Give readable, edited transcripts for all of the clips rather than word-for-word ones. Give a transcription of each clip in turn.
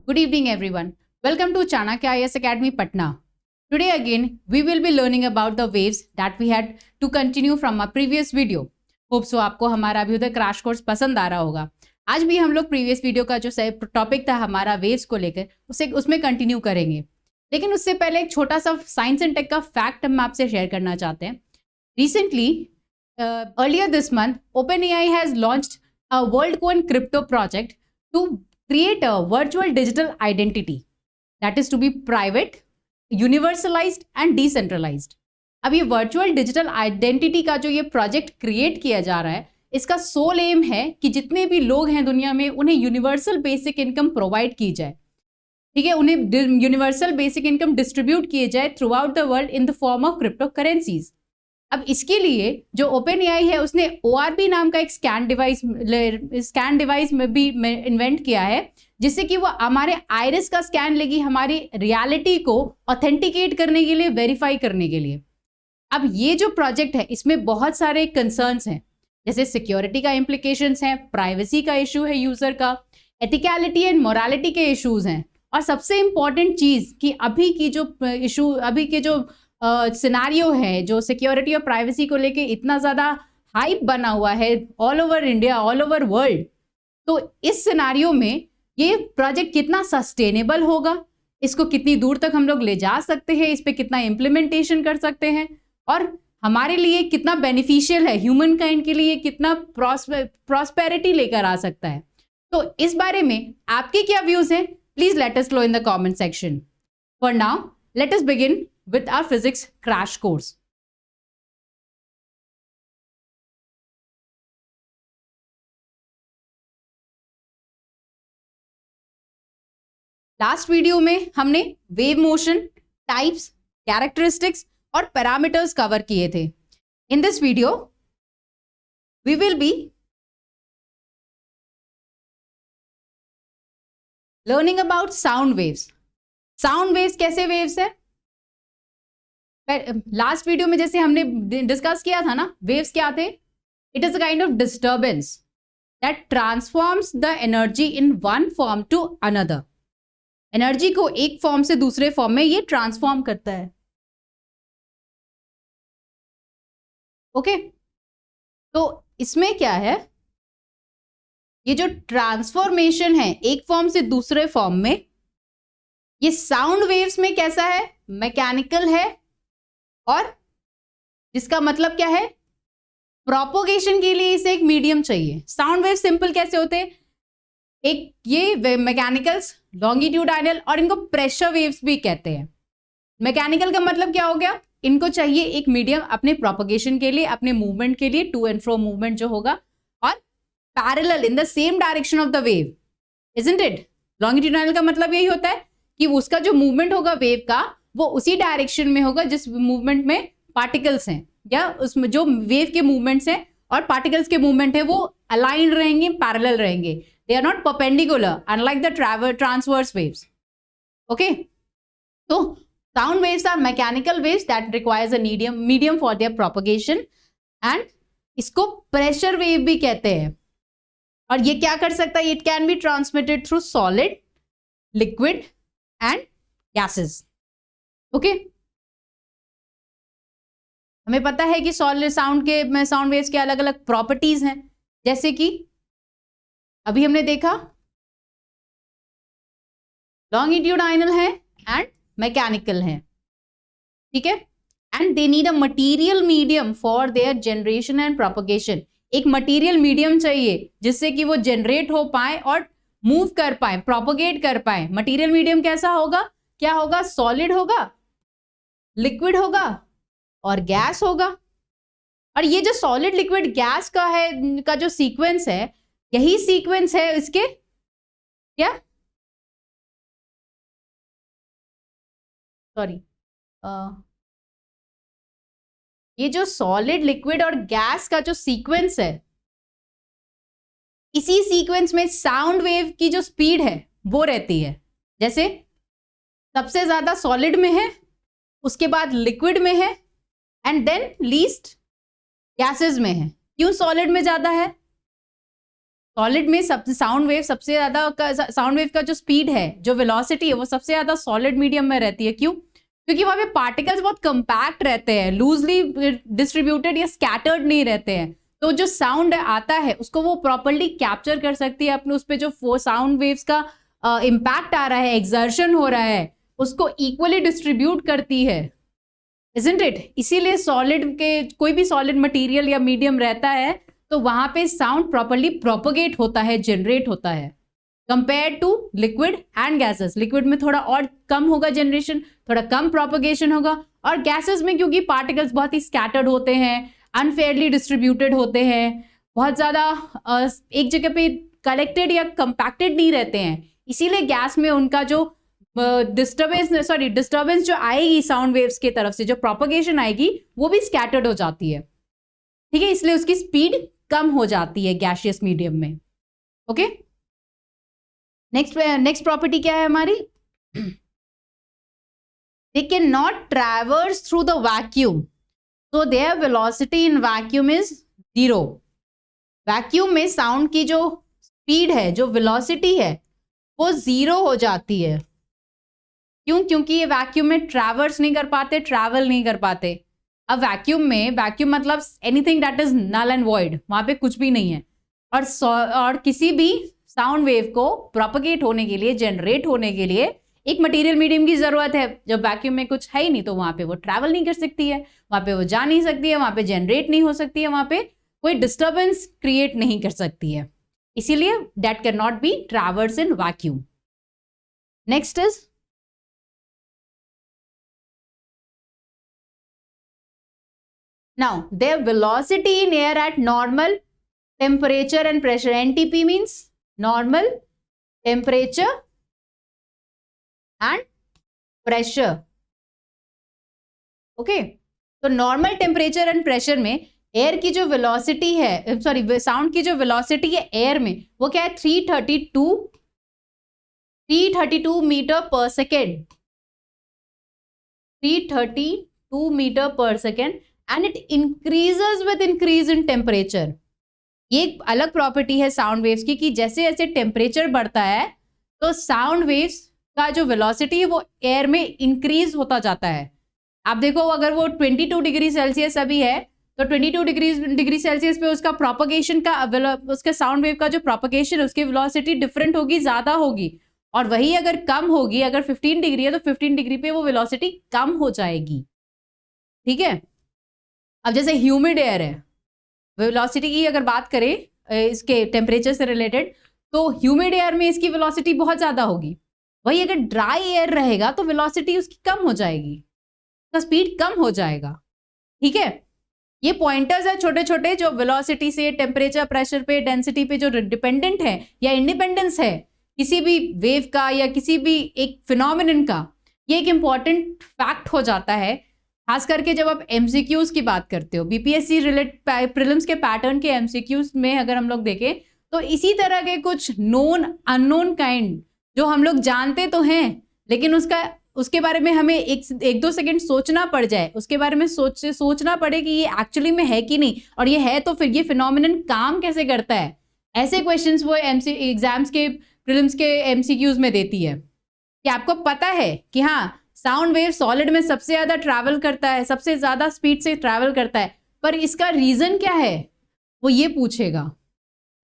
Good evening, everyone. Welcome to Chanakya IAS Academy, Patna. Today again, we will be learning about the waves that we had to continue from our previous video. Hope so आपको हमारा Abhyuday crash course पसंद आ रहा होगा. आज भी हम लोग previous video का जो टॉपिक था हमारा वेव्स को लेकर उसमें कंटिन्यू करेंगे. लेकिन उससे पहले एक छोटा सा साइंस एंड टेक का फैक्ट हम आपसे शेयर करना चाहते हैं. Recently, earlier this month, OpenAI has launched a WorldCoin crypto project to create a virtual digital identity that is to be private, universalized and decentralized. अब ये वर्चुअल डिजिटल आइडेंटिटी का जो ये प्रोजेक्ट क्रिएट किया जा रहा है, इसका सोल एम है कि जितने भी लोग हैं दुनिया में उन्हें यूनिवर्सल बेसिक इनकम प्रोवाइड की जाए. ठीक है, उन्हें यूनिवर्सल बेसिक इनकम डिस्ट्रीब्यूट किए जाए through out the world in the form of crypto currencies. अब इसके लिए जो OpenAI है उसने ORB नाम का एक स्कैन डिवाइस में भी इन्वेंट किया है, जिससे कि वो हमारे आइरिस का स्कैन लेगी हमारी रियलिटी को ऑथेंटिकेट करने के लिए, वेरीफाई करने के लिए. अब ये जो प्रोजेक्ट है इसमें बहुत सारे कंसर्न्स हैं, जैसे सिक्योरिटी का इम्प्लीकेशंस हैं, प्राइवेसी का इशू है यूजर का, एथिकलिटी एंड मोरालिटी के इश्यूज हैं, और सबसे इंपॉर्टेंट चीज कि अभी के जो सिनारियो है, जो सिक्योरिटी और प्राइवेसी को लेके इतना ज़्यादा हाइप बना हुआ है all over India, all over world. तो इस सिनारियो में ये प्रोजेक्ट कितना सस्टेनेबल होगा, इसको कितनी दूर तक हम लोग ले जा सकते हैं, इस पे कितना इम्प्लीमेंटेशन कर सकते हैं, और हमारे लिए कितना बेनिफिशियल है, ह्यूमन काइंड के लिए कितना प्रॉस्पेरिटी लेकर आ सकता है. तो इस बारे में आपके क्या व्यूज हैं, please let us know in the comment section. For now let us begin with our physics crash course. Last video में हमने वेव मोशन, टाइप्स, कैरेक्टरिस्टिक्स और पैरामीटर्स कवर किए थे. In this video we will be learning about sound waves. Sound waves कैसे waves है? Last video में जैसे हमने डिस्कस किया था ना, वेव्स क्या थे? It is a kind of disturbance that transforms the energy in one form to another. Energy को एक फॉर्म से दूसरे फॉर्म में ये ट्रांसफॉर्म करता है. ओके, तो इसमें क्या है, ये जो ट्रांसफॉर्मेशन है एक फॉर्म से दूसरे फॉर्म में, ये साउंड वेव्स में कैसा है? मैकेनिकल है, और जिसका मतलब क्या है, प्रोपोगेशन के लिए इसे एक मीडियम चाहिए. साउंड वेव सिंपल कैसे होते हैं? एक ये मैकेनिकल्स, लॉन्गिट्यूडाइनल, और इनको प्रेशर वेव्स भी कहते हैं. मैकेनिकल का मतलब क्या हो गया? इनको चाहिए एक मीडियम अपने प्रोपोगेशन के लिए, अपने मूवमेंट के लिए, टू एंड फ्रो मूवमेंट जो होगा, और parallel in the same direction of the wave, isn't it? Longitudinal का मतलब यही होता है कि उसका जो मूवमेंट होगा वेव का, वो उसी डायरेक्शन में होगा जिस मूवमेंट में पार्टिकल्स हैं, या उसमें जो वेव के मूवमेंट्स हैं और पार्टिकल्स के मूवमेंट है वो अलाइन रहेंगे, पैरेलल रहेंगे. They are not perpendicular unlike the transverse waves. Okay, तो sound waves are mechanical waves that requires a medium for their propagation, and इसको प्रेशर वेव भी कहते हैं. और ये क्या कर सकता है? It can be transmitted through solid, liquid and gases. Okay, हमें पता है कि साउंड वेव्स के अलग अलग प्रॉपर्टीज हैं, जैसे कि अभी हमने देखा लॉन्गिट्यूडाइनल है एंड मैकेनिकल है. ठीक है, and they need a material medium for their generation and propagation. एक मटीरियल मीडियम चाहिए जिससे कि वो जनरेट हो पाए और मूव कर पाए, प्रोपगेट कर पाए. मटीरियल मीडियम कैसा होगा? क्या होगा? सॉलिड होगा, लिक्विड होगा और गैस होगा. और ये जो सॉलिड, लिक्विड, गैस का जो सीक्वेंस है, यही सीक्वेंस है इसके क्या, सॉरी, ये जो सॉलिड, लिक्विड और गैस का जो सीक्वेंस है, इसी सीक्वेंस में साउंड वेव की जो स्पीड है वो रहती है. जैसे सबसे ज्यादा सॉलिड में है, उसके बाद लिक्विड में है, एंड देन लीस्ट गैसेस में है. क्यों सॉलिड में ज्यादा है? सॉलिड में सब साउंड वेव सबसे ज्यादा साउंड वेव का जो स्पीड है, जो वेलोसिटी है, वो सबसे ज्यादा सॉलिड मीडियम में रहती है। क्यों? क्योंकि वहां पे पार्टिकल्स बहुत कंपैक्ट रहते हैं, लूजली डिस्ट्रीब्यूटेड या स्कैटर्ड नहीं रहते हैं। तो जो साउंड आता है उसको वो प्रॉपरली कैप्चर कर सकती है, अपने उस पर जो साउंड वेव्स का इम्पैक्ट आ रहा है, एक्सर्शन हो रहा है, उसको इक्वली डिस्ट्रीब्यूट करती है, इजंट इट? इसीलिए सॉलिड के कोई भी सॉलिड मटेरियल या मीडियम रहता है तो वहां पे साउंड प्रॉपरली प्रोपोगेट होता है, जनरेट होता है, compare to liquid and gases. Liquid में थोड़ा और कम होगा जनरेशन, थोड़ा कम प्रोपोगेशन होगा, और गैसेस में क्योंकि पार्टिकल्स बहुत ही स्कैटर्ड होते हैं, अनफेयरली डिस्ट्रीब्यूटेड होते हैं, बहुत ज्यादा एक जगह पे कलेक्टेड या कंपैक्टेड नहीं रहते हैं, इसीलिए गैस में उनका जो डिस्टर्बेंस जो आएगी साउंड वेव्स की तरफ से, जो प्रोपोगेशन आएगी, वो भी स्कैटर्ड हो जाती है। ठीक है, इसलिए उसकी स्पीड कम हो जाती है गैसियस मीडियम में। ओके, नेक्स्ट प्रॉपर्टी क्या है हमारी? दे can not traverse through the vacuum, so their velocity in vacuum is 0। Vacuum में साउंड की जो स्पीड है, जो वेलोसिटी है, वो 0 हो जाती है। क्यों? क्योंकि ये वैक्यूम में ट्रैवर्स नहीं कर पाते, ट्रैवल नहीं कर पाते। अब वैक्यूम मतलब anything that is null and void, वहां पे कुछ भी नहीं है, और किसी भी साउंड वेव को प्रोपगेट होने के लिए, जनरेट होने के लिए एक मटेरियल मीडियम की जरूरत है। जब वैक्यूम में कुछ है ही नहीं तो वहां पे वो ट्रैवल नहीं कर सकती है, वहां पे वो जा नहीं सकती है, वहां पे जनरेट नहीं हो सकती है, वहां पे कोई डिस्टर्बेंस क्रिएट नहीं कर सकती है, इसीलिए that can not B traverse in vacuum. Next is now their velocity in air at normal temperature and pressure. NTP means normal temperature and pressure। Okay, तो नॉर्मल टेम्परेचर एंड प्रेशर में air की जो velocity है, sorry sound की जो velocity है air में, वो क्या है? 332 मीटर पर सेकेंड, 332 मीटर पर second, and it increases with increase in temperature. ये एक अलग प्रॉपर्टी है साउंड वेव्स की कि जैसे जैसे टेम्परेचर बढ़ता है तो साउंड वेव्स का जो वेलोसिटी है वो एयर में इंक्रीज होता जाता है। आप देखो, अगर वो 22 डिग्री सेल्सियस अभी है तो 22 डिग्री सेल्सियस पे उसका प्रोपगेशन का, उसके साउंड वेव का जो प्रोपगेशन है, उसकी वेलोसिटी डिफरेंट होगी, ज्यादा होगी। और वही अगर कम होगी, अगर 15 डिग्री है तो 15 डिग्री पे वो वेलोसिटी कम हो जाएगी। ठीक है, अब जैसे ह्यूमिड एयर है, वेलोसिटी की अगर बात करें इसके टेम्परेचर से रिलेटेड, तो ह्यूमिड एयर में इसकी वेलोसिटी बहुत ज्यादा होगी। वही अगर ड्राई एयर रहेगा तो वेलोसिटी उसकी कम हो जाएगी, उसका स्पीड कम हो जाएगा। ठीक है, ये पॉइंटर्स है छोटे छोटे जो वेलोसिटी से, टेम्परेचर, प्रेशर पे, डेंसिटी पे जो डिपेंडेंट है या इंडिपेंडेंस है किसी भी वेव का या किसी भी एक फिनोमिनन का, ये एक इंपॉर्टेंट फैक्ट हो जाता है। खास करके जब आप एमसीक्यूज की बात करते हो, बीपीएससी प्रीलिम्स के पैटर्न के एमसीक्यूज में अगर हम लोग देखें तो इसी तरह के कुछ नोन अननोन काइंड जो हम लोग जानते तो हैं लेकिन उसके बारे में हमें एक दो सेकंड सोचना पड़ जाए, उसके बारे में सोचना पड़े कि ये एक्चुअली में है कि नहीं, और ये है तो फिर ये फिनोमिनन काम कैसे करता है, ऐसे क्वेश्चंस वो एग्जाम्स के प्रीलिम्स के एमसीक्यूज में देती है। कि आपको पता है कि हाँ, साउंड वेव सॉलिड में सबसे ज्यादा ट्रैवल करता है, सबसे ज्यादा स्पीड से ट्रैवल करता है, पर इसका रीजन क्या है वो ये पूछेगा।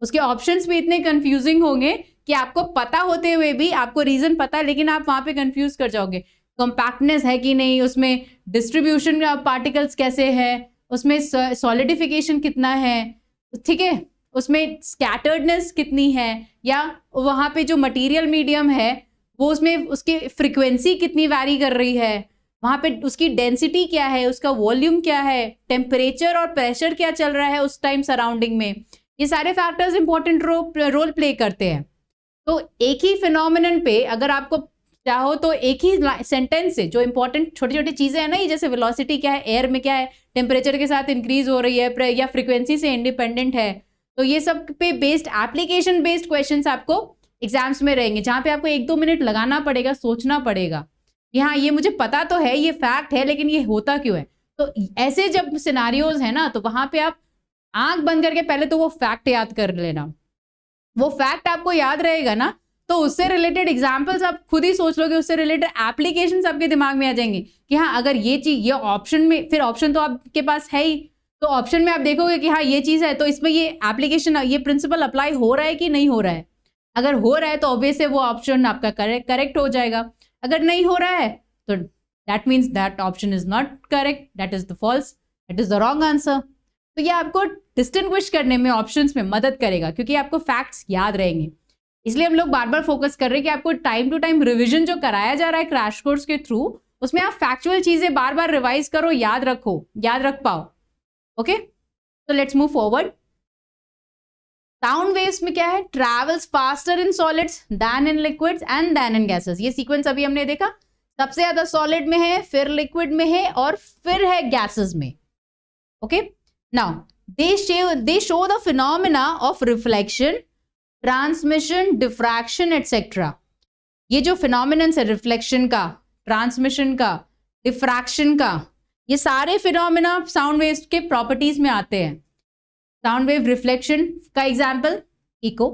उसके ऑप्शंस भी इतने कंफ्यूजिंग होंगे कि आपको पता होते हुए भी, आपको रीजन पता है लेकिन आप वहां पे कंफ्यूज कर जाओगे। कॉम्पैक्टनेस है कि नहीं, उसमें डिस्ट्रीब्यूशन पार्टिकल्स कैसे है, उसमें सॉलिडिफिकेशन कितना है, ठीक है, उसमें स्कैटर्डनेस कितनी है, या वहां पे जो मटेरियल मीडियम है वो उसमें उसकी फ्रीक्वेंसी कितनी वैरी कर रही है, वहां पे उसकी डेंसिटी क्या है, उसका वॉल्यूम क्या है, टेम्परेचर और प्रेशर क्या चल रहा है उस टाइम सराउंडिंग में, ये सारे फैक्टर्स इंपॉर्टेंट रोल प्ले करते हैं। तो एक ही फिनोमिनन पे अगर आपको चाहो तो एक ही सेंटेंस से जो इंपॉर्टेंट छोटी छोटी चीजें हैं ना, ये जैसे वेलोसिटी क्या है, एयर में क्या है, टेम्परेचर के साथ इंक्रीज हो रही है या फ्रीक्वेंसी से इंडिपेंडेंट है, तो ये सब पे बेस्ड एप्लीकेशन बेस्ड क्वेश्चंस आपको एग्जाम्स में रहेंगे, जहां पे आपको 1-2 मिनट लगाना पड़ेगा, सोचना पड़ेगा कि हाँ ये मुझे पता तो है, ये फैक्ट है, लेकिन ये होता क्यों है। तो ऐसे जब सिनारियोज है ना, तो वहां पे आप आंख बंद करके पहले तो वो फैक्ट याद कर लेना, वो फैक्ट आपको याद रहेगा ना, तो उससे रिलेटेड एग्जाम्पल्स आप खुद ही सोच लोगे, उससे रिलेटेड एप्लीकेशंस आपके दिमाग में आ जाएंगे कि हाँ अगर ये चीज, ये ऑप्शन में, फिर ऑप्शन तो आपके पास है ही, तो ऑप्शन में आप देखोगे कि हाँ ये चीज है, तो इसमें ये एप्लीकेशन, ये प्रिंसिपल अप्लाई हो रहा है कि नहीं हो रहा है। अगर हो रहा है तो ऑब्वियसली वो ऑप्शन आपका करेक्ट हो जाएगा। अगर नहीं हो रहा है तो that means that option is not correct, that is the false, that is the wrong answer. तो ये आपको डिस्टिंग्विश करने में, ऑप्शंस में मदद करेगा, क्योंकि आपको फैक्ट्स याद रहेंगे। इसलिए हम लोग बार बार फोकस कर रहे हैं कि आपको टाइम टू टाइम रिवीजन जो कराया जा रहा है क्रैश कोर्स के थ्रू, उसमें आप फैक्चुअल चीजें बार बार रिवाइज करो, याद रखो, याद रख पाओ। ओके, तो let's move forward. Sound waves में क्या है? Travels faster in solids than in liquids and then in gases. ये सीक्वेंस अभी हमने देखा, सबसे ज्यादा सॉलिड में है, फिर लिक्विड में है, और फिर है गैसेस में। Okay, now they show the phenomena of reflection, transmission, diffraction etc. ये जो फिनोमिनन है रिफ्लेक्शन का, ट्रांसमिशन का, डिफ्रैक्शन का, ये सारे फिनोमिना साउंड वेव्स के प्रॉपर्टीज में आते हैं। साउंड वेव रिफ्लेक्शन का एग्जांपल इको।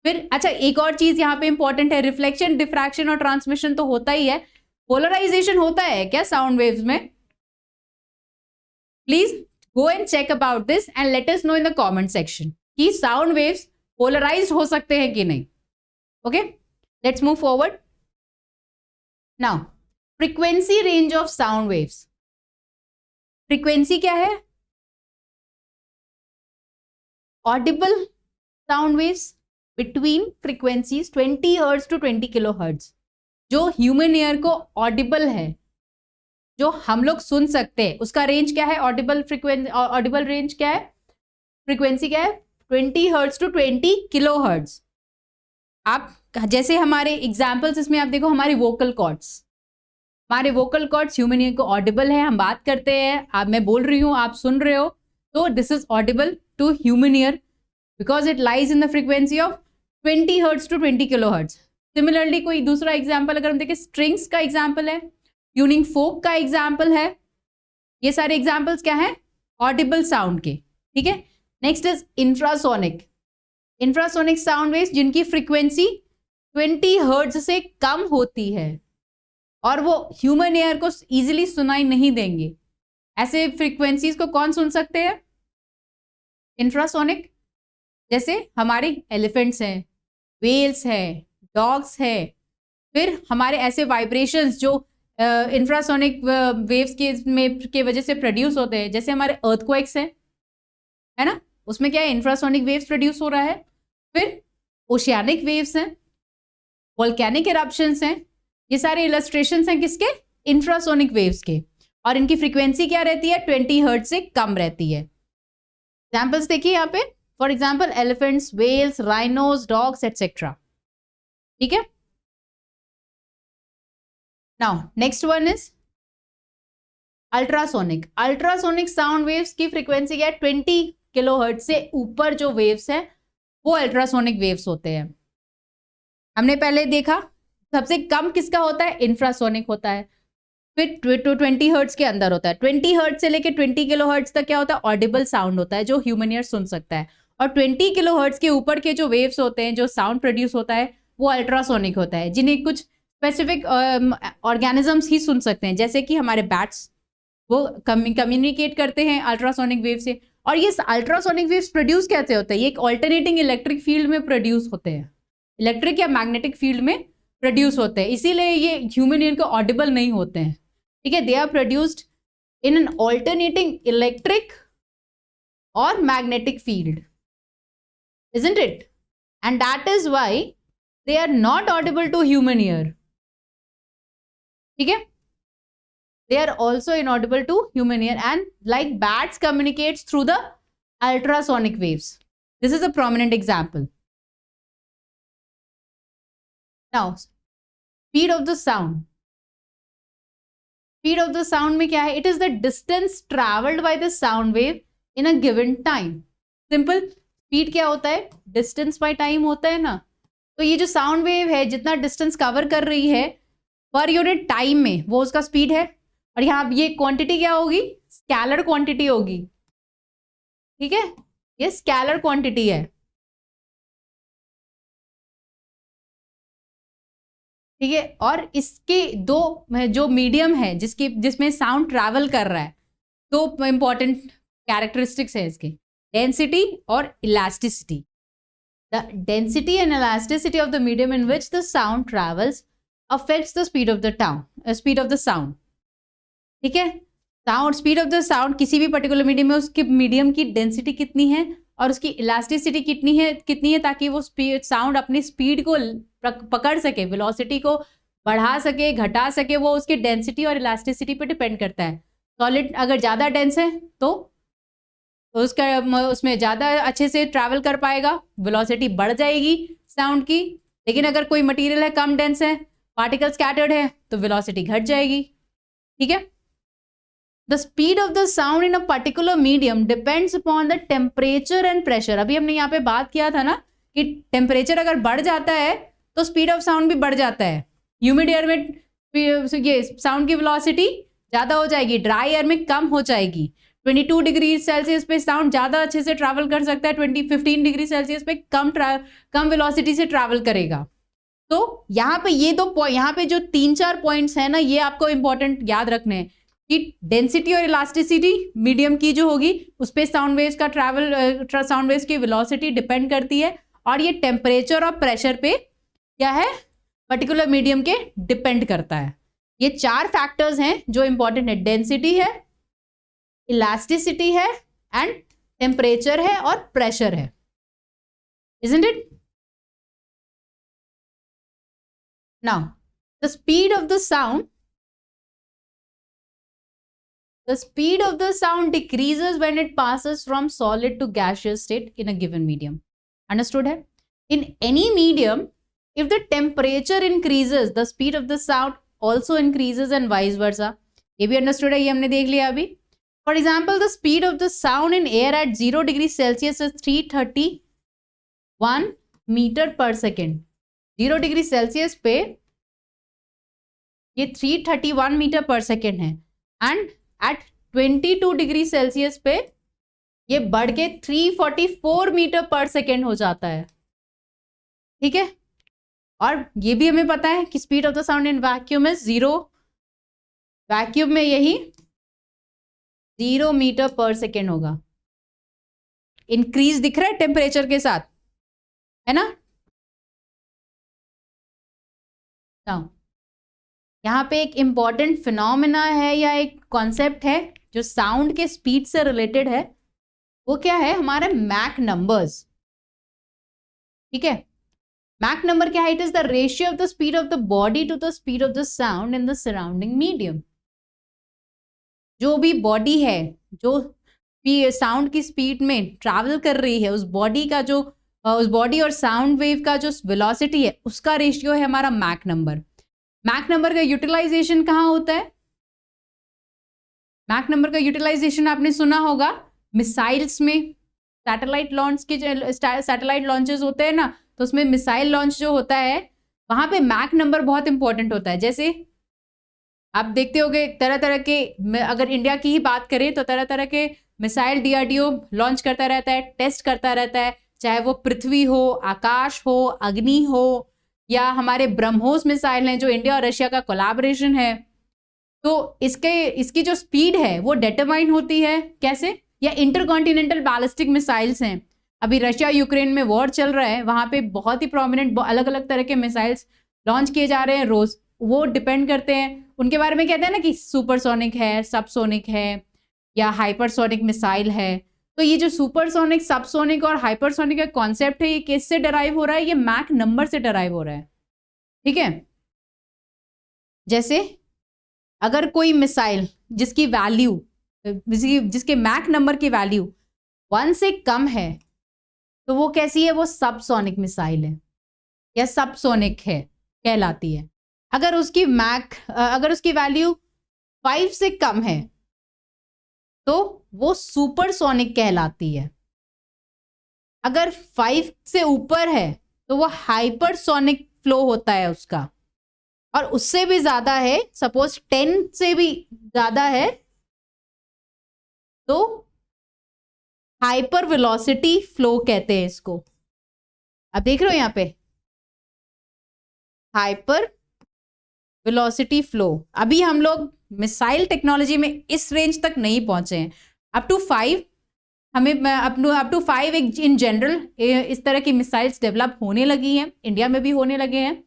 फिर अच्छा एक और चीज यहाँ पे इंपॉर्टेंट है, रिफ्लेक्शन, डिफ्रैक्शन और ट्रांसमिशन तो होता ही है, पोलराइजेशन होता है क्या साउंड वेव्स में? Please go and check about this and let us know in the comment section कि sound waves polarized हो सकते हैं कि नहीं। Okay, let's move forward. Now, frequency range of sound waves. Frequency क्या है? Audible sound waves between frequencies 20 Hz to 20 kilohertz, जो human ear को audible है, जो हम लोग सुन सकते हैं, उसका रेंज क्या है? ऑडिबल फ्रीक्वेंसी, ऑडिबल रेंज क्या है? फ्रीक्वेंसी क्या है? 20 हर्ट्ज टू 20 किलो हर्ट्ज। आप जैसे हमारे एग्जांपल्स इसमें आप देखो, हमारे वोकल कॉर्ड्स, हमारे वोकल कॉर्ड्स ह्यूमन ईयर को ऑडिबल है, हम बात करते हैं, आप, मैं बोल रही हूँ, आप सुन रहे हो, तो this is audible to human ear because it lies in the frequency of 20 hertz to 20 kilo hertz. Similarly कोई दूसरा एग्जाम्पल अगर हम देखें, स्ट्रिंग्स का एग्जाम्पल है, ट्यूनिंग फोक का एग्जाम्पल है, ये सारे एग्जाम्पल्स क्या है? ऑडिबल साउंड के। ठीक है, next is infrasonic. Infrasonic sound waves जिनकी फ्रीक्वेंसी 20 हर्ट्ज से कम होती है और वो ह्यूमन ईयर को इजीली सुनाई नहीं देंगे, ऐसे फ्रीक्वेंसीज को कौन सुन सकते हैं? इंफ्रासोनिक। जैसे हमारे एलिफेंट्स हैं, वेल्स है, डॉग्स है, फिर हमारे ऐसे वाइब्रेशंस जो इंफ्रासोनिक वेव्स के वजह से प्रोड्यूस होते हैं, जैसे हमारे अर्थक्वेक्स हैं, है ना, उसमें क्या है? इंफ्रासोनिक वेव्स प्रोड्यूस हो रहा है। फिर ओशियानिक वेव्स हैं, वोल्केनिक इरप्शंस हैं, ये सारे इलस्ट्रेशंस हैं किसके? इंफ्रासोनिक वेव्स के, और इनकी फ्रीक्वेंसी क्या रहती है? 20 हर्ट्ज से कम रहती है। एग्जाम्पल्स देखिए यहाँ पे, for example elephants, whales, rhinos, dogs etcetera. ठीक है, Now, next one is ultrasonic. Ultrasonic sound waves की फ्रीक्वेंसी क्या है? 20 किलोहर्ट्ज से ऊपर जो वेव्स हैं वो अल्ट्रासोनिक वेव्स होते हैं। हमने पहले देखा सबसे कम किसका होता है? इंफ्रासोनिक होता है। फिर 20 हर्ट्ज के अंदर होता है। 20 हर्ट्ज से लेके 20 किलोहर्ट्ज तक क्या होता है? ऑडिबल साउंड होता है, जो ह्यूमन ईयर सुन सकता है। और 20 किलोहर्ट्ज के ऊपर के जो वेव्स होते हैं, जो साउंड प्रोड्यूस होता है, वो अल्ट्रासोनिक होता है, जिन्हें कुछ स्पेसिफिक ऑर्गेनिजम्स ही सुन सकते हैं, जैसे कि हमारे बैट्स, वो कम्युनिकेट करते हैं अल्ट्रासोनिक वेव से। और ये अल्ट्रासोनिक वेव्स प्रोड्यूस कैसे होते हैं? ये एक ऑल्टरनेटिंग इलेक्ट्रिक फील्ड में प्रोड्यूस होते हैं, इलेक्ट्रिक या मैग्नेटिक फील्ड में प्रोड्यूस होते हैं, इसीलिए ये ह्यूमन ईयर को ऑडिबल नहीं होते हैं। ठीक है, they are produced in an alternating electric और magnetic field, isn't it? And that is why they are not audible to human ear. ठीक है, they are also inaudible to human ear, and like bats communicates through the ultrasonic waves. This is a prominent example. Now, speed of the sound. Speed of the sound में क्या है? It is the distance traveled by the sound wave in a given time. Simple. Speed क्या होता है? Distance by time होता है ना। तो ये जो साउंड वेव है जितना डिस्टेंस कवर कर रही है पर यूनिट टाइम में, वो उसका स्पीड है। और यहाँ ये क्वांटिटी क्या होगी? स्केलर क्वांटिटी होगी। ठीक है, ये स्केलर क्वांटिटी है। ठीक है। और इसके दो जो मीडियम है जिसमें साउंड ट्रैवल कर रहा है, दो इंपॉर्टेंट कैरेक्टरिस्टिक्स है इसके, डेंसिटी और elasticity. The density and elasticity of the medium in which the sound travels affects the speed of the sound. ठीक है, स्पीड ऑफ द साउंड किसी भी पर्टिकुलर मीडियम में उसके मीडियम की डेंसिटी कितनी है और उसकी इलास्टिसिटी कितनी है ताकि वो साउंड अपनी स्पीड को पकड़ सके, वेलोसिटी को बढ़ा सके, घटा सके, वो उसकी डेंसिटी और इलास्टिसिटी पे डिपेंड करता है। सॉलिड अगर ज़्यादा डेंस है तो उसमें ज़्यादा अच्छे से ट्रैवल कर पाएगा, वेलोसिटी बढ़ जाएगी साउंड की। लेकिन अगर कोई मटेरियल है कम डेंस है, पार्टिकल स्कैटर्ड है, तो वेलोसिटी घट जाएगी। ठीक है। The speed of the sound in a particular medium depends upon the temperature and pressure। अभी हमने यहाँ पे बात किया था ना कि टेम्परेचर अगर बढ़ जाता है तो स्पीड ऑफ साउंड भी बढ़ जाता है। ह्यूमिड एयर में ये साउंड की वेलोसिटी ज़्यादा हो जाएगी, ड्राई एयर में कम हो जाएगी। 22 डिग्री सेल्सियस पे साउंड ज़्यादा अच्छे से ट्रैवल कर सकता है, 15 डिग्री सेल्सियस पे कम वेलोसिटी से ट्रैवल करेगा। तो यहाँ पे यहाँ पे जो 3-4 पॉइंट्स हैं ना, ये आपको इंपॉर्टेंट याद रखने हैं कि डेंसिटी और इलास्टिसिटी मीडियम की जो होगी उस पर साउंड वेव्स का साउंड वेव्स की वेलोसिटी डिपेंड करती है, और ये टेम्परेचर और प्रेशर पे क्या है, पर्टिकुलर मीडियम के डिपेंड करता है। ये 4 फैक्टर्स हैं जो इंपॉर्टेंट है, डेंसिटी है, इलास्टिसिटी है, एंड टेम्परेचर है और प्रेशर है। Isn't it? Now, the speed of the sound decreases when it passes from solid to gaseous state in a given medium. Understood है? In any medium, if the temperature increases, the speed of the sound also increases and vice versa. ये भी understood है, ये हमने देख लिया अभी। For example, the speed of the sound in air at 0 degrees Celsius is 331 meter per second. 0 degree Celsius पे ये 331 मीटर पर सेकेंड है, एंड एट 22 डिग्री सेल्सियस पे ये बढ़ के 344 मीटर पर सेकेंड हो जाता है। ठीक है, और ये भी हमें पता है कि speed of the sound in vacuum is 0, vacuum में यही 0 मीटर पर सेकेंड होगा। इंक्रीज दिख रहा है टेम्परेचर के साथ, है ना। यहाँ पे एक इंपॉर्टेंट फिनोमेना है या एक कॉन्सेप्ट है जो साउंड के स्पीड से रिलेटेड है, वो क्या है, हमारे मैक नंबर्स। ठीक है, मैक नंबर क्या है, it is the ratio of the speed of the body to the speed of the sound in the surrounding medium. जो भी बॉडी है जो साउंड की स्पीड में ट्रैवल कर रही है, उस बॉडी और साउंड वेव का जो वेलोसिटी है उसका रेशियो है हमारा मैक नंबर। मैक नंबर का यूटिलाइजेशन कहाँ होता है, मैक नंबर का यूटिलाइजेशन आपने सुना होगा मिसाइल्स में, सैटेलाइट लॉन्चेस होते हैं ना, तो उसमें मिसाइल लॉन्च जो होता है वहां पे मैक नंबर बहुत इंपॉर्टेंट होता है। जैसे आप देखते होगे तरह तरह के, अगर इंडिया की ही बात करें तो तरह तरह के मिसाइल DRDO लॉन्च करता रहता है, टेस्ट करता रहता है, चाहे वो पृथ्वी हो, आकाश हो, अग्नि हो, या हमारे ब्रह्मोस मिसाइल हैं जो इंडिया और रशिया का कोलैबोरेशन है। तो इसकी जो स्पीड है वो डिटरमाइन होती है कैसे, या इंटरकॉन्टिनेंटल बैलिस्टिक मिसाइल्स हैं, अभी रशिया यूक्रेन में वॉर चल रहा है, वहां पे बहुत ही प्रोमिनेंट अलग अलग तरह के मिसाइल्स लॉन्च किए जा रहे हैं रोज। वो डिपेंड करते हैं, उनके बारे में कहते हैं ना कि सुपरसोनिक है, सबसोनिक है, या हाइपरसोनिक मिसाइल है। तो ये जो सुपरसोनिक, सबसोनिक और हाइपरसोनिक का कॉन्सेप्ट है, ये किससे डराइव हो रहा है, ये मैक नंबर से डराइव हो रहा है। ठीक है, जैसे अगर कोई मिसाइल जिसकी वैल्यू, जिसके मैक नंबर की वैल्यू 1 से कम है, तो वो कैसी है, वो सबसोनिक मिसाइल है या सबसोनिक है कहलाती है। अगर उसकी वैल्यू 5 से कम है तो वो सुपरसोनिक कहलाती है। अगर 5 से ऊपर है तो वो हाइपरसोनिक फ्लो होता है उसका, और उससे भी ज्यादा है, सपोज 10 से भी ज्यादा है तो हाइपर वेलोसिटी फ्लो कहते हैं इसको। अब देख रहे हो यहां पे हाइपर वेलोसिटी फ्लो। अभी हम लोग मिसाइल टेक्नोलॉजी में इस रेंज तक नहीं पहुंचे हैं। अप टू 5 हमें अप टू 5 इन जनरल इस तरह की मिसाइल्स डेवलप होने लगी हैं, इंडिया में भी होने लगे हैं।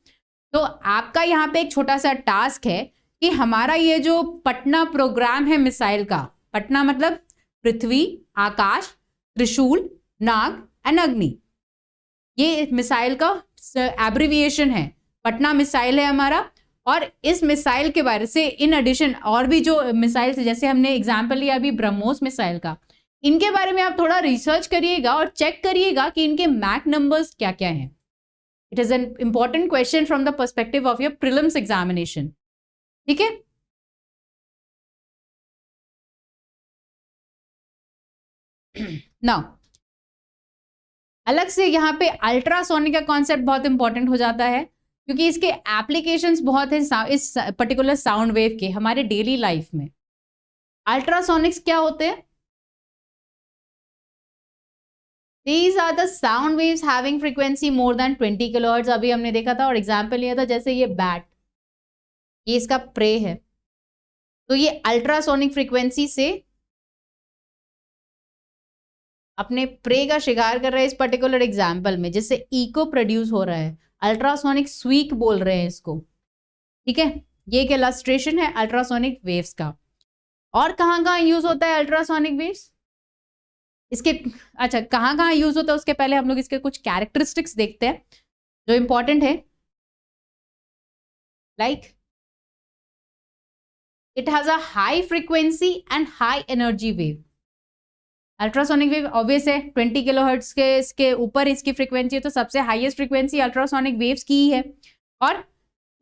तो आपका यहाँ पे एक छोटा सा टास्क है कि हमारा ये जो पटना प्रोग्राम है मिसाइल का, पटना मतलब पृथ्वी, आकाश, त्रिशूल, नाग एंड अग्नि, ये मिसाइल का एब्रिविएशन है। पटना मिसाइल है हमारा। और इस मिसाइल के बारे से इन एडिशन और भी जो मिसाइल, जैसे हमने एग्जाम्पल लिया अभी ब्रह्मोस मिसाइल का, इनके बारे में आप थोड़ा रिसर्च करिएगा और चेक करिएगा कि इनके मैक नंबर्स क्या क्या हैं। It is an important question from the perspective of your prelims examination. ठीक है, नाउ अलग से यहाँ पे अल्ट्रासोनिक का कॉन्सेप्ट बहुत इंपॉर्टेंट हो जाता है, क्योंकि इसके एप्लीकेशंस बहुत हैं इस पर्टिकुलर साउंड वेव के हमारे डेली लाइफ में। अल्ट्रासोनिक्स क्या होते हैं? These are the sound waves having frequency more than 20 kilohertz. अभी हमने देखा था और एग्जाम्पल लिया था, जैसे ये बैट, ये इसका प्रे है, तो ये अल्ट्रासोनिक फ्रीक्वेंसी से अपने प्रे का शिकार कर रहा है इस पर्टिकुलर एग्जाम्पल में, जिससे इको प्रोड्यूस हो रहा है। अल्ट्रासोनिक स्वीक बोल रहे हैं इसको। ठीक है, ये एक इलस्ट्रेशन है अल्ट्रासोनिक वेव्स का। और कहाँ कहाँ यूज होता है अल्ट्रासोनिक वेव्स? इसके अच्छा, कहाँ कहाँ यूज होता है उसके पहले हम लोग इसके कुछ कैरेक्टरिस्टिक्स देखते हैं जो इंपॉर्टेंट है। Like it has a high frequency and high energy wave. Ultrasonic wave obvious है 20 किलोहर्ट्ज के इसके ऊपर इसकी फ्रीक्वेंसी है, तो सबसे हाईएस्ट फ्रीक्वेंसी अल्ट्रासोनिक वेव्स की ही है। और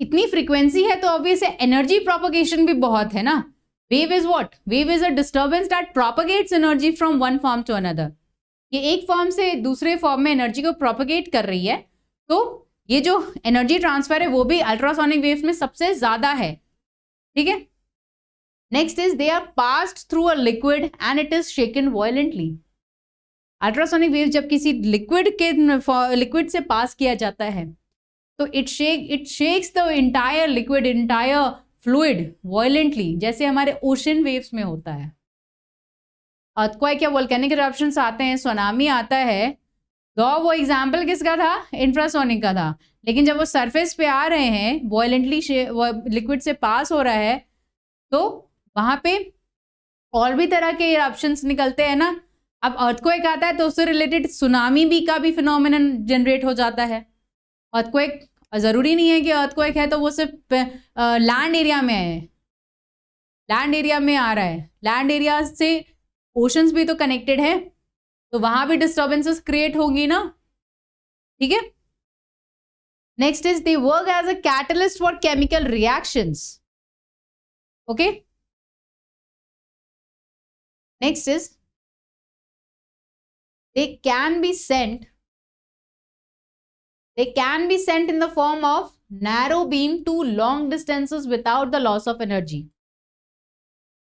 इतनी फ्रीक्वेंसी है तो ऑब्वियस है एनर्जी प्रोपगेशन भी बहुत है ना। Wave is what? Wave is a disturbance that propagates energy from one form to another. ये एक फॉर्म से दूसरे फॉर्म में एनर्जी को प्रोपगेट कर रही है, तो ये जो एनर्जी ट्रांसफर है वो भी अल्ट्रासोनिक वेव्स में सबसे ज्यादा है। ठीक है, next is they are passed through a liquid and it is shaken violently. Ultrasonic wave जब किसी लिक्विड से पास किया जाता है तो it shakes the entire liquid, entire fluid violently, जैसे हमारे ओशन वेव्स में होता है। अर्थक्वेक या वोल्केनिक इरप्शंस आते हैं, सुनामी आता है, तो वो एग्जाम्पल किसका था? इंफ्रासोनिक का था। लेकिन जब वो सरफेस पे आ रहे हैं, वायलेंटली लिक्विड से पास हो रहा है, तो वहां पे और भी तरह के इरप्शंस निकलते हैं ना। अब अर्थक्वेक आता है तो उससे रिलेटेड सुनामी भी का भी फिनोमेनन जनरेट हो जाता है। अर्थक्वेक जरूरी नहीं है कि अर्थक्वेक है तो वो सिर्फ लैंड एरिया में है, लैंड एरिया में आ रहा है, लैंड एरिया से ओशंस भी तो कनेक्टेड है, तो वहां भी डिस्टर्बेंसेस क्रिएट होंगी ना। ठीक है, next is they work as a catalyst for chemical reactions. Okay, next is they can be sent in the form of narrow beam to long distances without the loss of energy।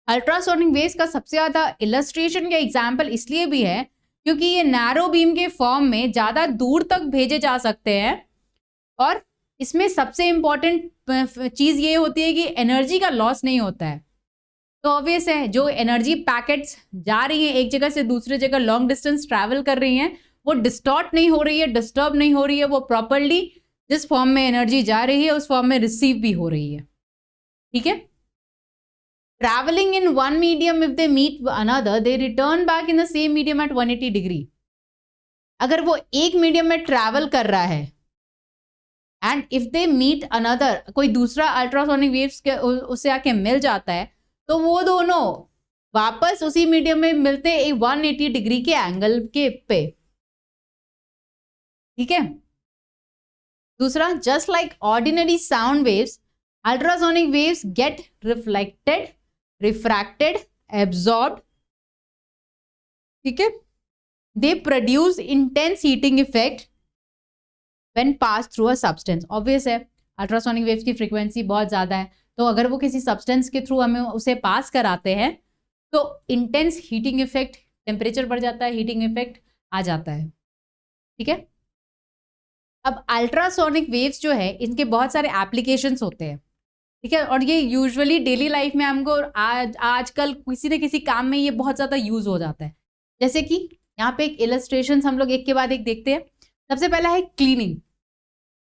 Ultrasonic waves का सबसे ज्यादा illustration का example इसलिए भी है क्योंकि ये narrow beam के फॉर्म में ज्यादा दूर तक भेजे जा सकते हैं, और इसमें सबसे इंपॉर्टेंट चीज ये होती है कि एनर्जी का लॉस नहीं होता है। तो ऑब्वियस है जो एनर्जी पैकेट्स जा रही हैं एक जगह से दूसरे जगह, लॉन्ग डिस्टेंस ट्रैवल कर रही हैं, वो डिस्टॉर्ट नहीं हो रही है, डिस्टर्ब नहीं हो रही है, वो प्रॉपरली जिस फॉर्म में एनर्जी जा रही है उस फॉर्म में रिसीव भी हो रही है। ठीक है, travelling in one medium, if they meet another they return back in the same medium at 180 degree. अगर वो एक मीडियम में ट्रैवल कर रहा है and if they meet another, कोई दूसरा अल्ट्रासोनिक वेव्स उससे आके मिल जाता है, तो वो दोनों वापस उसी मीडियम में मिलते हैं 180 डिग्री के एंगल के पे। ठीक है, दूसरा, just like ordinary sound waves, ultrasonic waves gate reflected, refracted, absorbed. ठीक है, they produce intense heating effect when pass through a substance. Obvious है अल्ट्रासोनिक वेव्स की फ्रीक्वेंसी बहुत ज्यादा है, तो अगर वो किसी सब्सटेंस के थ्रू हमें उसे पास कराते हैं तो इंटेंस हीटिंग इफेक्ट, टेम्परेचर बढ़ जाता है, हीटिंग इफेक्ट आ जाता है। ठीक है, अब अल्ट्रासोनिक वेव्स जो है इनके बहुत सारे एप्लीकेशंस होते हैं। ठीक है। और ये यूजुअली डेली लाइफ में हमको आजकल किसी न किसी काम में ये बहुत ज़्यादा यूज हो जाता है। जैसे कि यहाँ पे एक इलस्ट्रेशन हम लोग एक के बाद एक देखते हैं। सबसे पहला है क्लीनिंग।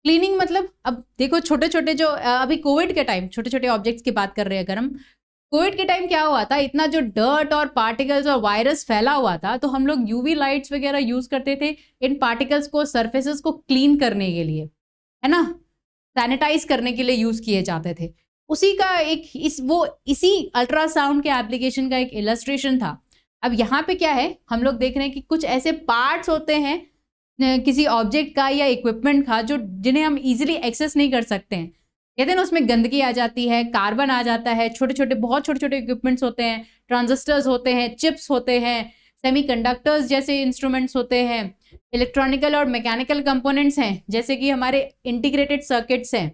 क्लीनिंग मतलब अब देखो छोटे छोटे जो अभी कोविड के टाइम छोटे छोटे ऑब्जेक्ट्स की बात कर रहे हैं अगर हम, कोविड के टाइम क्या हुआ था, इतना जो डर्ट और पार्टिकल्स और वायरस फैला हुआ था, तो हम लोग यूवी लाइट्स वगैरह यूज करते थे इन पार्टिकल्स को, सरफेसेस को क्लीन करने के लिए, है ना, सैनिटाइज करने के लिए यूज किए जाते थे। उसी का एक इसी अल्ट्रासाउंड के एप्लीकेशन का एक इलस्ट्रेशन था। अब यहाँ पे क्या है, हम लोग देख रहे हैं कि कुछ ऐसे पार्ट्स होते हैं किसी ऑब्जेक्ट का या इक्विपमेंट का जो जिन्हें हम इजीली एक्सेस नहीं कर सकते हैं। कहते हैं ना, उसमें गंदगी आ जाती है, कार्बन आ जाता है, छोटे छोटे बहुत छोटे छोटे इक्विपमेंट्स होते हैं, ट्रांजिस्टर्स होते हैं, चिप्स होते हैं, सेमीकंडक्टर्स जैसे इंस्ट्रूमेंट्स होते हैं, इलेक्ट्रॉनिकल और मैकेनिकल कंपोनेंट्स हैं जैसे कि हमारे इंटीग्रेटेड सर्किट्स हैं।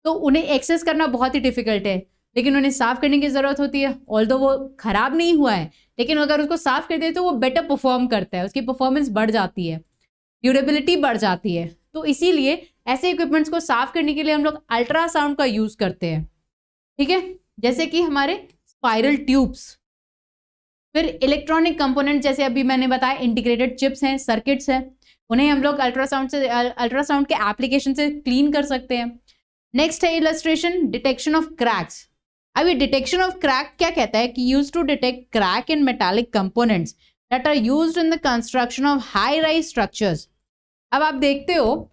तो उन्हें एक्सेस करना बहुत ही डिफिकल्ट है, लेकिन उन्हें साफ करने की ज़रूरत होती है। ऑल्दो वो खराब नहीं हुआ है, लेकिन अगर उसको साफ कर दे तो वो बेटर परफॉर्म करता है, उसकी परफॉर्मेंस बढ़ जाती है, ड्यूरेबिलिटी बढ़ जाती है। तो इसीलिए ऐसे इक्विपमेंट्स को साफ करने के लिए हम लोग अल्ट्रासाउंड का यूज़ करते हैं। ठीक है, जैसे कि हमारे स्पाइरल ट्यूब्स, फिर इलेक्ट्रॉनिक कंपोनेंट जैसे अभी मैंने बताया इंटीग्रेटेड चिप्स हैं, सर्किट्स हैं, उन्हें हम लोग अल्ट्रासाउंड के एप्लीकेशन से क्लीन कर सकते हैं। नेक्स्ट है इलस्ट्रेशन, डिटेक्शन ऑफ क्रैक्स। अभी डिटेक्शन ऑफ क्रैक क्या कहता है कि use to detect crack in metallic components that are used in the construction of high rise structures. अब आप देखते हो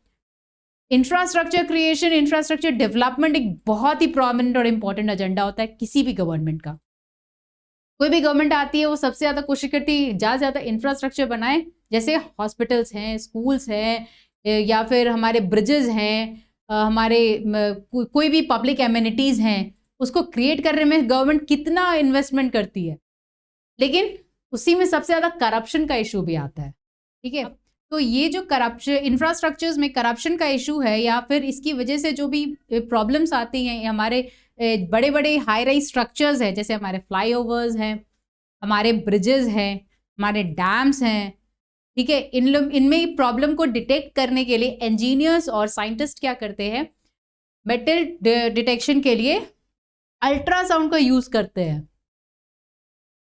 इंफ्रास्ट्रक्चर क्रिएशन, इंफ्रास्ट्रक्चर डेवलपमेंट एक बहुत ही प्रोमिनेंट और इंपॉर्टेंट एजेंडा होता है किसी भी गवर्नमेंट का। कोई भी गवर्नमेंट आती है वो सबसे ज़्यादा कोशिश करती है ज़्यादा से ज़्यादा इंफ्रास्ट्रक्चर बनाए, जैसे हॉस्पिटल्स हैं, स्कूल्स हैं, या फिर हमारे ब्रिजेस हैं, हमारे कोई भी पब्लिक एमिनिटीज़ हैं, उसको क्रिएट करने में गवर्नमेंट कितना इन्वेस्टमेंट करती है, लेकिन उसी में सबसे ज़्यादा करप्शन का इशू भी आता है। ठीक है, तो ये जो करप्शन, इंफ्रास्ट्रक्चर्स में करप्शन का इशू है, या फिर इसकी वजह से जो भी प्रॉब्लम्स आती हैं, हमारे बड़े बड़े हाई राइज स्ट्रक्चर्स हैं, जैसे हमारे फ्लाईओवर्स हैं, हमारे ब्रिजेस हैं, हमारे डैम्स हैं, ठीक है, इनमें प्रॉब्लम को डिटेक्ट करने के लिए इंजीनियर्स और साइंटिस्ट क्या करते हैं, मेटल डिटेक्शन के लिए अल्ट्रासाउंड का यूज़ करते हैं।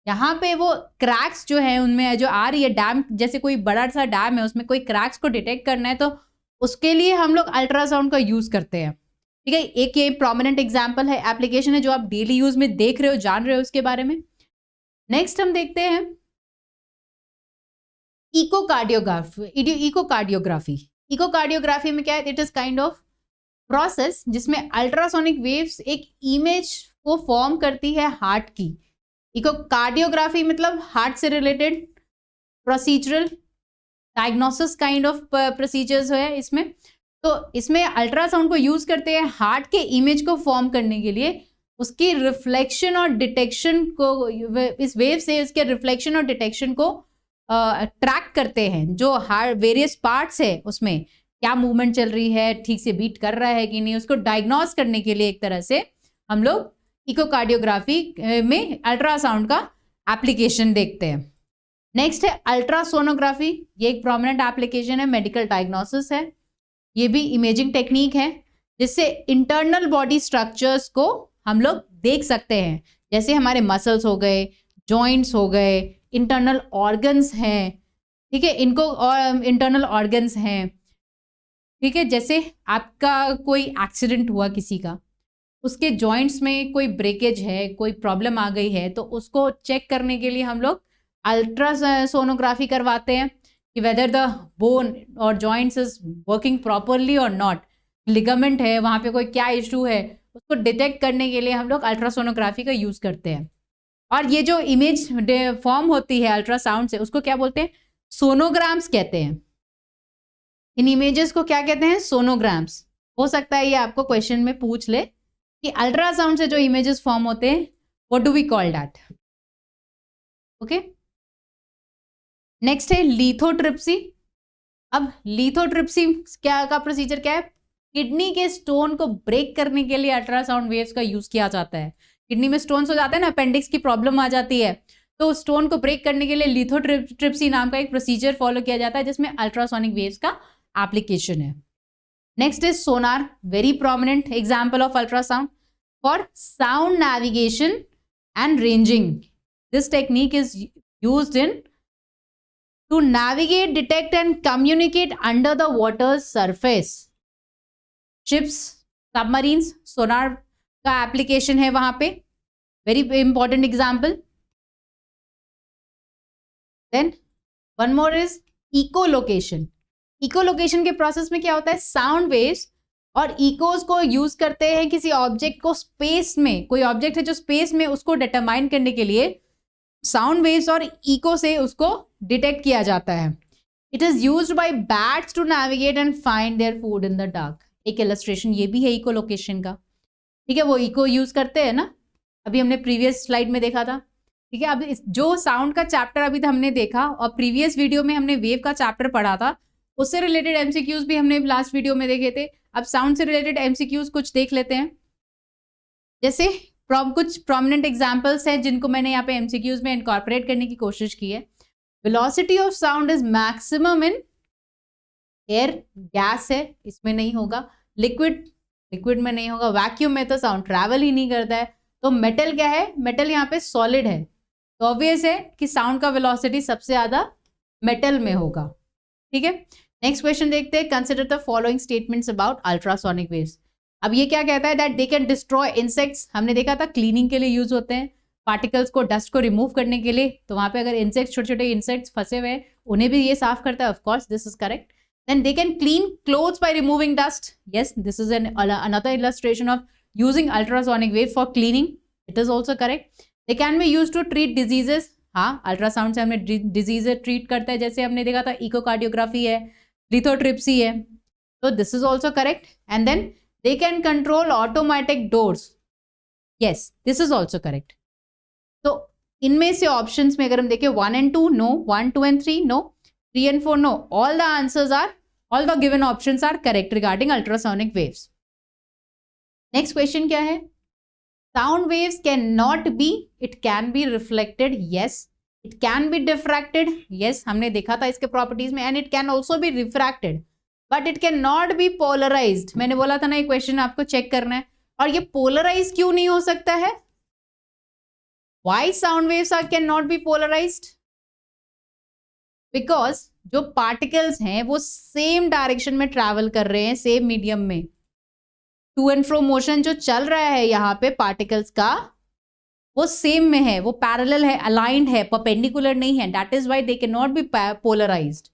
यहाँ पे वो क्रैक्स जो है उनमें जो आ रही है, डैम जैसे कोई बड़ा सा डैम है उसमें कोई क्रैक्स को डिटेक्ट करना है, तो उसके लिए हम लोग अल्ट्रासाउंड का यूज़ करते हैं। ठीक है, एक ये प्रोमिनेंट एग्जाम्पल है, एप्लीकेशन है जो आप डेली यूज़ में देख रहे हो, जान रहे हो उसके बारे में। नेक्स्ट हम देखते हैं इकोकार्डियोग्राफी। इकोकार्डियोग्राफी में क्या है, it is kind of process जिसमें अल्ट्रासोनिक वेव्स एक इमेज को फॉर्म करती है हार्ट की। इकोकार्डियोग्राफी मतलब हार्ट से related procedural diagnosis kind of procedures है इसमें। तो इसमें अल्ट्रासाउंड को यूज करते हैं हार्ट के इमेज को फॉर्म करने के लिए, उसकी रिफ्लेक्शन और डिटेक्शन को, इस वेव से उसके रिफ्लेक्शन और डिटेक्शन को ट्रैक करते हैं। जो हार्ट वेरियस पार्ट्स है उसमें क्या मूवमेंट चल रही है, ठीक से बीट कर रहा है कि नहीं, उसको डायग्नोस करने के लिए एक तरह से हम लोग इकोकार्डियोग्राफी में अल्ट्रासाउंड का एप्लीकेशन देखते हैं। नेक्स्ट है अल्ट्रासोनोग्राफी। ये एक प्रोमिनेंट एप्लीकेशन है, मेडिकल डायग्नोसिस है, ये भी इमेजिंग टेक्निक है जिससे इंटरनल बॉडी स्ट्रक्चर्स को हम लोग देख सकते हैं, जैसे हमारे मसल्स हो गए, जॉइंट्स हो गए, इंटरनल ऑर्गन्स हैं। ठीक है, इनको और इंटरनल ऑर्गन्स हैं। ठीक है, जैसे आपका कोई एक्सीडेंट हुआ किसी का, उसके जॉइंट्स में कोई ब्रेकेज है, कोई प्रॉब्लम आ गई है, तो उसको चेक करने के लिए हम लोग अल्ट्रासोनोग्राफी करवाते हैं कि वेदर द बोन और जॉइंट्स इज वर्किंग प्रॉपरली और नॉट, लिगामेंट है वहाँ पे कोई क्या इशू है, उसको डिटेक्ट करने के लिए हम लोग अल्ट्रासोनोग्राफी का यूज़ करते हैं। और ये जो इमेज फॉर्म होती है अल्ट्रासाउंड से, उसको क्या बोलते हैं, सोनोग्राम्स कहते हैं। इन इमेजेस को क्या कहते हैं, सोनोग्राम्स। हो सकता है ये आपको क्वेश्चन में पूछ ले कि अल्ट्रासाउंड से जो इमेजेस फॉर्म होते हैं what do we call that. Okay, next है लिथोट्रिप्सी। अब लिथोट्रिप्सी क्या का प्रोसीजर क्या है, किडनी के स्टोन को ब्रेक करने के लिए अल्ट्रासाउंड वेव्स का यूज किया जाता है। किडनी में स्टोन्स हो जाते हैं ना, अपेंडिक्स की प्रॉब्लम आ जाती है, तो स्टोन को ब्रेक करने के लिए लिथोट्रिप्सी नाम का एक प्रोसीजर फॉलो किया जाता है जिसमें अल्ट्रासोनिक वेव्स का एप्लीकेशन है। Next is Sonar, very prominent example of ultrasound. for sound navigation and ranging. This technique is used in to navigate, detect and communicate under the water's surface. Ships, submarines, sonar का application है वहां पे. Very important example. Then one more is echolocation. echolocation के process में क्या होता है, sound waves और इकोज को यूज करते हैं किसी ऑब्जेक्ट को स्पेस में, कोई ऑब्जेक्ट है जो स्पेस में, उसको डिटरमाइन करने के लिए साउंड वेव्स और इको से उसको डिटेक्ट किया जाता है. It is used by bats to navigate and find their food in the dark. एक इलस्ट्रेशन ये भी है इकोलोकेशन का. ठीक है, वो इको यूज करते हैं ना, अभी हमने प्रीवियस स्लाइड में देखा था. ठीक है, अब जो साउंड का चैप्टर अभी हमने देखा और प्रीवियस वीडियो में हमने वेव का चैप्टर पढ़ा था, उससे रिलेटेड एमसीक्यूज भी हमने लास्ट वीडियो में देखे थे. अब साउंड से रिलेटेड एमसीक्यूज कुछ देख लेते हैं. जैसे कुछ प्रोमिनेंट एग्जांपल्स हैं जिनको मैंने यहाँ पे एमसीक्यूज में इनकॉर्पोरेट करने की कोशिश की है. Velocity of sound is maximum in air, gas है इसमें नहीं होगा. लिक्विड में नहीं होगा. वैक्यूम में तो साउंड ट्रैवल ही नहीं करता है. तो मेटल क्या है, मेटल यहाँ पे सॉलिड है, तो ऑब्वियस है कि साउंड का वेलोसिटी सबसे ज्यादा मेटल में होगा. ठीक है, नेक्स्ट क्वेश्चन देखते हैं. Consider the following statements about ultrasonic waves. अब ये क्या कहता है, that they can destroy insects. हमने देखा था क्लीनिंग के लिए यूज होते हैं, पार्टिकल्स को, डस्ट को रिमूव करने के लिए. तो वहां पे अगर इंसेक्ट्स, छोटे छोटे इंसेक्ट्स फंसे हुए हैं, उन्हें भी ये साफ करता है. Of course this is correct. Then they can clean clothes by removing dust. Yes, this is another illustration of using ultrasonic wave for cleaning. It is also correct. They can be used to treat diseases. हाँ, ultrasound से हमने disease treat करता है, जैसे हमने देखा था echocardiography है, लिथोट्रिप्सी है. तो this is also correct. And then they can control automatic doors. Yes, this is also correct. तो इनमें से ऑप्शंस में अगर हम देखें 1 and 2 no, 1, 2 and 3 no, 3 and 4 no. All the given options are correct regarding ultrasonic waves. Next question क्या है? Sound waves cannot be, it can be reflected, yes. It can be diffracted, yes. हमने देखा था इसके properties में. And it can also be refracted, but it cannot be polarized. मैंने बोला था ना, ये क्वेश्चन आपको चेक करना है. और ये पोलराइज क्यों नहीं हो सकता है? Why sound waves cannot be polarized? Because जो पार्टिकल्स हैं वो सेम डायरेक्शन में ट्रैवल कर रहे हैं, सेम मीडियम में. टू एंड फ्रो मोशन जो चल रहा है यहाँ पे पार्टिकल्स का, वो सेम में है, वो पैरेलल है, अलाइंड है, परपेंडिकुलर नहीं है. That is why they can not be polarised.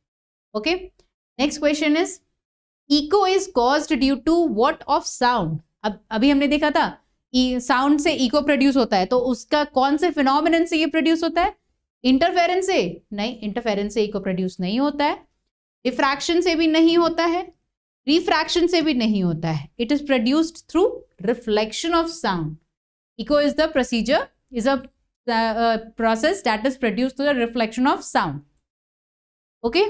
Okay, next question is echo is caused due to what of sound. अब अभी हमने देखा था साउंड से इको प्रोड्यूस होता है, तो उसका कौन से फिनोमिनन से ये प्रोड्यूस होता है? इंटरफेरेंस से नहीं, इंटरफेरेंस से इको प्रोड्यूस नहीं होता है. डिफ्रैक्शन से भी नहीं होता है, रिफ्रैक्शन से भी नहीं होता है. It is produced through reflection of sound. Echo is the procedure, is a process that is produced through the reflection of sound. Okay,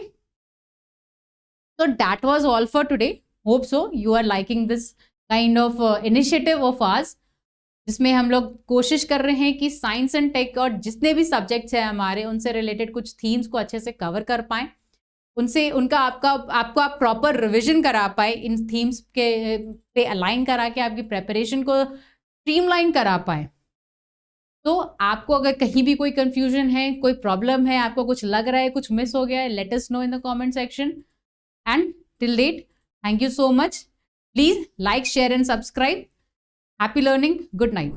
so that was all for today. Hope so you are liking this kind of initiative of ours, जिसमें हम लोग कोशिश कर रहे हैं कि science and take और जितने भी सब्जेक्ट्स हैं हमारे, उनसे रिलेटेड कुछ थीम्स को अच्छे से कवर कर पाएं, उनसे उनका आपको आप प्रॉपर रिविजन करा पाए, इन थीम्स के पे अलाइन करा के आपकी प्रेपरेशन को स्ट्रीमलाइन करा पाए. तो आपको अगर कहीं भी कोई कंफ्यूजन है, कोई प्रॉब्लम है, आपको कुछ लग रहा है, कुछ मिस हो गया है, let us know in the comment section. And till date, thank you so much. Please like, share and subscribe. Happy learning. Good night.